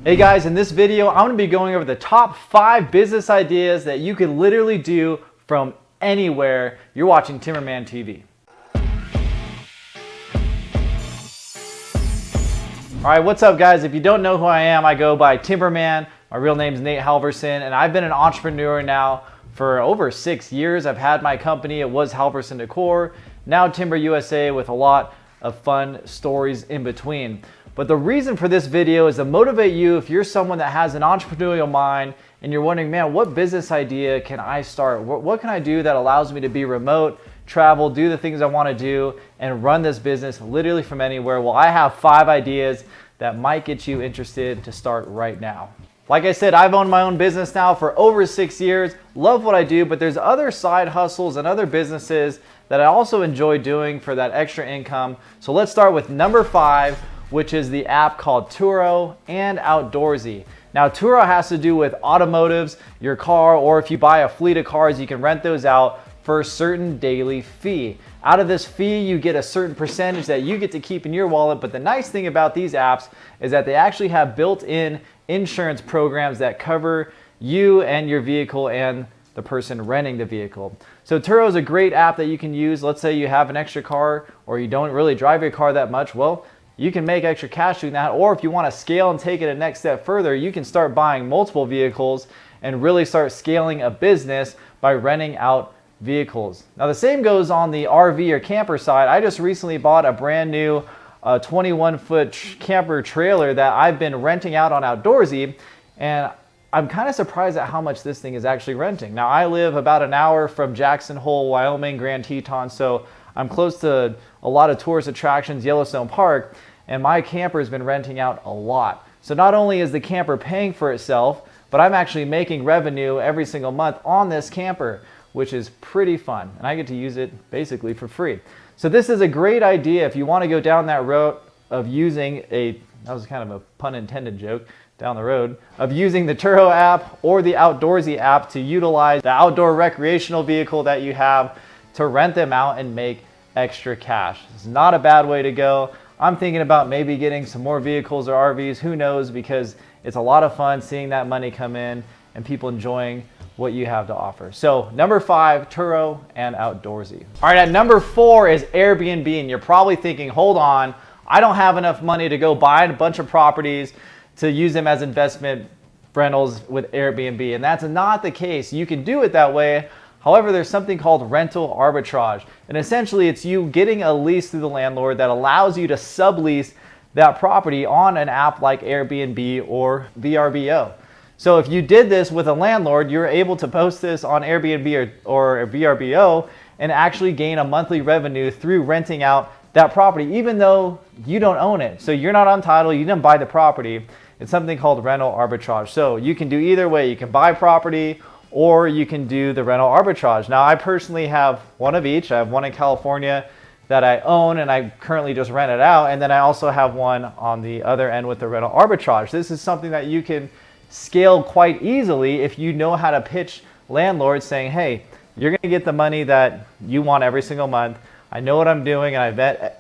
Hey guys, in this video, I'm going to be going over the top 5 business ideas that you can literally do from anywhere. You're watching Timberman TV. Alright, what's up guys? If you don't know who I am, I go by Timberman. My real name is Nate Halverson, and I've been an entrepreneur now for over 6 years. I've had my company, it was Halverson Decor, now Timber USA, with a lot of fun stories in between. But the reason for this video is to motivate you if you're someone that has an entrepreneurial mind and you're wondering, man, what business idea can I start? What can I do that allows me to be remote, travel, do the things I want to do, and run this business literally from anywhere? Well, I have 5 ideas that might get you interested to start right now. Like I said, I've owned my own business now for over 6 years, love what I do, but there's other side hustles and other businesses that I also enjoy doing for that extra income. So let's start with number 5, which is the app called Turo Outdoorsy. Now, Turo has to do with automotives, your car, or if you buy a fleet of cars, you can rent those out for a certain daily fee. Out of this fee, you get a certain percentage that you get to keep in your wallet. But the nice thing about these apps is that they actually have built-in insurance programs that cover you and your vehicle and the person renting the vehicle. So Turo is a great app that you can use. Let's say you have an extra car or you don't really drive your car that much. Well, you can make extra cash doing that, or if you want to scale and take it a next step further, you can start buying multiple vehicles and really start scaling a business by renting out vehicles. Now the same goes on the RV or camper side. I just recently bought a brand new 21-foot camper trailer that I've been renting out on Outdoorsy, and I'm kind of surprised at how much this thing is actually renting. Now I live about an hour from Jackson Hole, Wyoming, Grand Teton, so I'm close to a lot of tourist attractions, Yellowstone Park, and my camper has been renting out a lot. So not only is the camper paying for itself, but I'm actually making revenue every single month on this camper, which is pretty fun. And I get to use it basically for free. So this is a great idea if you want to go down that road of using that was kind of a pun intended joke, down the road, of using the Turo app or the Outdoorsy app to utilize the outdoor recreational vehicle that you have to rent them out and make extra cash. It's not a bad way to go. I'm thinking about maybe getting some more vehicles or RVs, who knows, because it's a lot of fun seeing that money come in and people enjoying what you have to offer. So number 5, Turo and Outdoorsy. All right, at number 4 is Airbnb, and you're probably thinking, hold on, I don't have enough money to go buy a bunch of properties to use them as investment rentals with Airbnb, and that's not the case. You can do it that way. However, there's something called rental arbitrage. And essentially, it's you getting a lease through the landlord that allows you to sublease that property on an app like Airbnb or VRBO. So if you did this with a landlord, you're able to post this on Airbnb or VRBO and actually gain a monthly revenue through renting out that property, even though you don't own it. So you're not on title, you didn't buy the property. It's something called rental arbitrage. So you can do either way. You can buy property, or you can do the rental arbitrage. Now, I personally have one of each. I have one in California that I own, and I currently just rent it out. And then I also have one on the other end with the rental arbitrage. This is something that you can scale quite easily if you know how to pitch landlords saying, hey, you're gonna get the money that you want every single month. I know what I'm doing, and I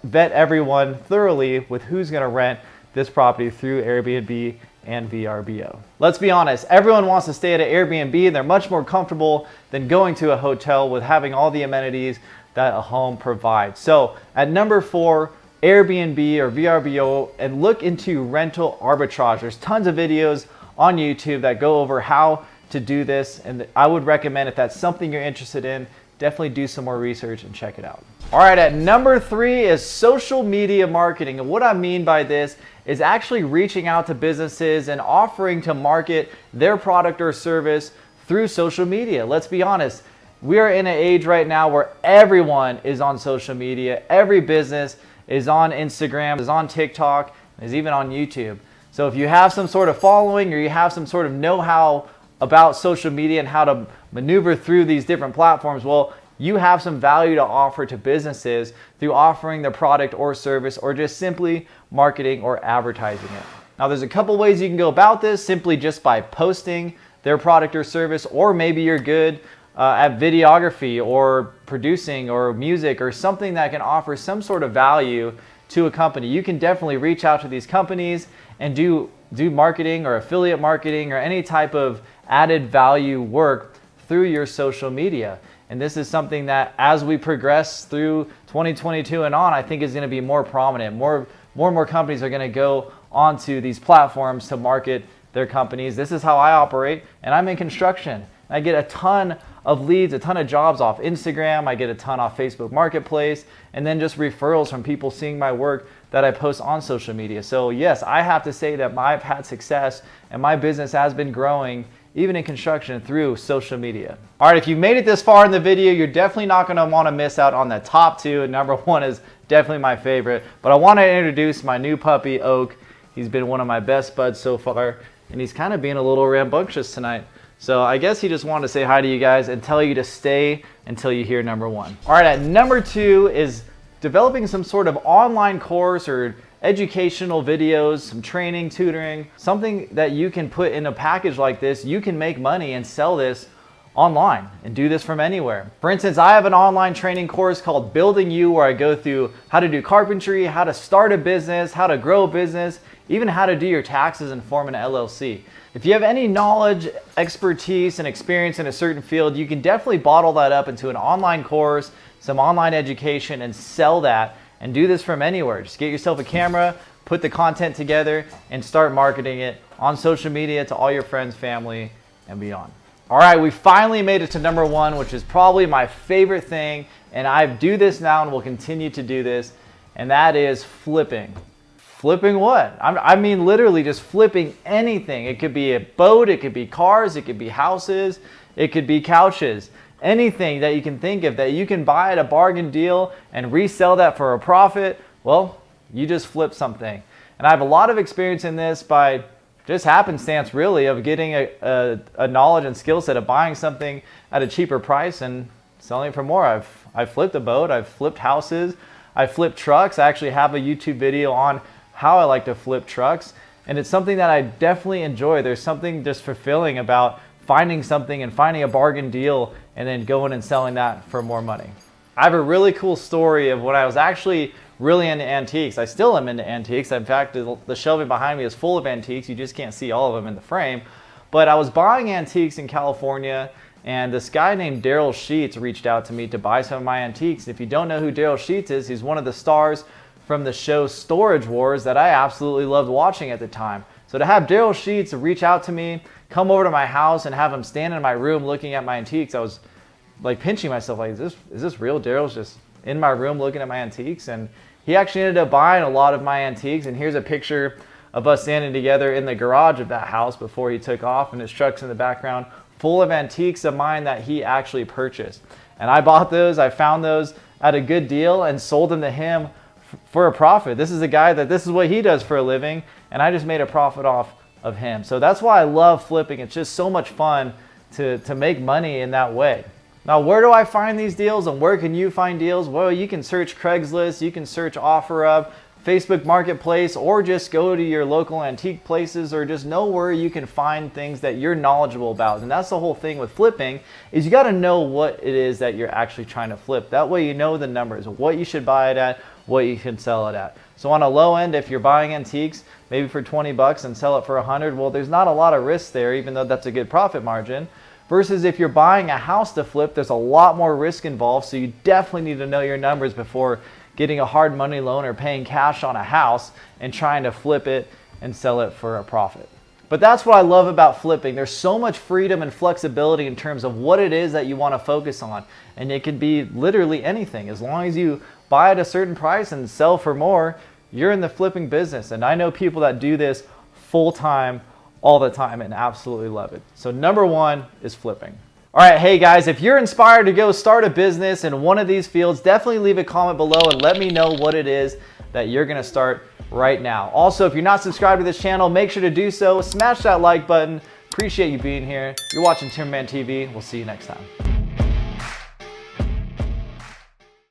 vet everyone thoroughly with who's gonna rent this property through Airbnb and VRBO. Let's be honest, everyone wants to stay at an Airbnb, and they're much more comfortable than going to a hotel with having all the amenities that a home provides. So at number 4, Airbnb or VRBO, and look into rental arbitrage. There's tons of videos on YouTube that go over how to do this, and I would recommend, if that's something you're interested in, definitely do some more research and check it out. All right, at number 3 is social media marketing. And what I mean by this is actually reaching out to businesses and offering to market their product or service through social media. Let's be honest, we are in an age right now where everyone is on social media. Every business is on Instagram, is on TikTok, is even on YouTube. So if you have some sort of following, or you have some sort of know-how about social media and how to maneuver through these different platforms, well, you have some value to offer to businesses through offering their product or service, or just simply marketing or advertising it. Now, there's a couple ways you can go about this, simply just by posting their product or service, or maybe you're good at videography or producing or music or something that can offer some sort of value to a company. You can definitely reach out to these companies and do do marketing or affiliate marketing or any type of added value work through your social media. And this is something that as we progress through 2022 and on, I think is going to be more prominent. More and more companies are going to go onto these platforms to market their companies. This is how I operate, and I'm in construction. I get a ton of leads, a ton of jobs off Instagram. I get a ton off Facebook Marketplace, and then just referrals from people seeing my work that I post on social media. So yes, I have to say that I've had success and my business has been growing even in construction through social media. All right, if you made it this far in the video, you're definitely not gonna wanna miss out on the top two. And number one is definitely my favorite, but I wanna introduce my new puppy, Oak. He's been one of my best buds so far, and he's kind of being a little rambunctious tonight. So I guess he just wanted to say hi to you guys and tell you to stay until you hear number one. All right, at number two is developing some sort of online course or educational videos, some training, tutoring, something that you can put in a package like this. You can make money and sell this online and do this from anywhere. For instance, I have an online training course called Building You, where I go through how to do carpentry, how to start a business, how to grow a business, even how to do your taxes and form an LLC. If you have any knowledge, expertise, and experience in a certain field, you can definitely bottle that up into an online course, some online education, and sell that and do this from anywhere. Just get yourself a camera, put the content together, and start marketing it on social media to all your friends, family, and beyond. All right, we finally made it to number one, which is probably my favorite thing, and I do this now and will continue to do this, and that is flipping. Flipping what? I mean literally just flipping anything. It could be a boat, it could be cars, it could be houses, it could be couches. Anything that you can think of that you can buy at a bargain deal and resell that for a profit, well, you just flip something. And I have a lot of experience in this by just happenstance really of getting a knowledge and skill set of buying something at a cheaper price and selling it for more. I've flipped a boat, I've flipped houses, I've flipped trucks. I actually have a YouTube video on how I like to flip trucks, and it's something that I definitely enjoy. There's something just fulfilling about finding something and finding a bargain deal and then going and selling that for more money. I have a really cool story of when I was actually really into antiques. I still am into antiques. In fact, the shelving behind me is full of antiques. You just can't see all of them in the frame. But I was buying antiques in California, and this guy named Daryl Sheets reached out to me to buy some of my antiques. If you don't know who Daryl Sheets is, he's one of the stars from the show Storage Wars that I absolutely loved watching at the time. So to have Daryl Sheets reach out to me, come over to my house, and have him stand in my room looking at my antiques, I was like pinching myself like, is this real? Daryl's just in my room looking at my antiques. And he actually ended up buying a lot of my antiques, and here's a picture of us standing together in the garage of that house before he took off, and his truck's in the background full of antiques of mine that he actually purchased. And I bought those, I found those at a good deal and sold them to him for a profit. This is a guy that this is what he does for a living, and I just made a profit off of him. So that's why I love flipping. It's just so much fun to make money in that way. Now, where do I find these deals and where can you find deals? Well, you can search Craigslist, you can search OfferUp, Facebook Marketplace, or just go to your local antique places, or just know where you can find things that you're knowledgeable about. And that's the whole thing with flipping, is you got to know what it is that you're actually trying to flip. That way you know the numbers, what you should buy it at, what you can sell it at. So on a low end, if you're buying antiques, maybe for 20 bucks and sell it for 100, well, there's not a lot of risk there, even though that's a good profit margin. Versus if you're buying a house to flip, there's a lot more risk involved. So you definitely need to know your numbers before getting a hard money loan or paying cash on a house and trying to flip it and sell it for a profit. But that's what I love about flipping. There's so much freedom and flexibility in terms of what it is that you want to focus on. And it can be literally anything. As long as you buy at a certain price and sell for more, you're in the flipping business. And I know people that do this full time, all the time, and absolutely love it. So number one is flipping. All right, hey guys, if you're inspired to go start a business in one of these fields, definitely leave a comment below and let me know what it is that you're gonna start right now. Also, if you're not subscribed to this channel, make sure to do so. Smash that like button. Appreciate you being here. You're watching TMBRMAN TV. We'll see you next time.